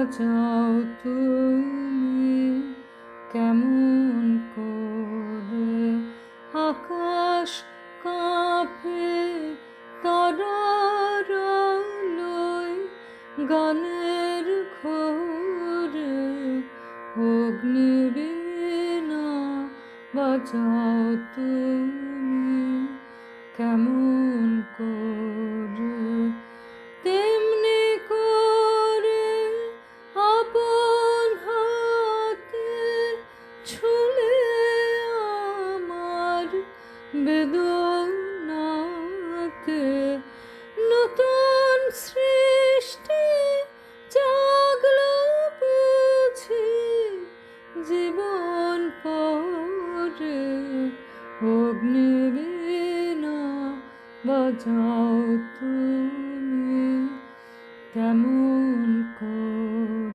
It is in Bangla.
বাঁচাও তুমি কেমন করে। আকাশ কাঁপে তারার আলোয়, গানের ঘোরে অগ্নিবীণা বাজাও তুমি কেমন করে। তেমনি করে আপন হাতে ছুলে আমার বেদনাতে নতুন সৃষ্টি জাগলো বুঝি জীবন পরে। অগ্নিবীণা বাজাও তুমি কেমন করে।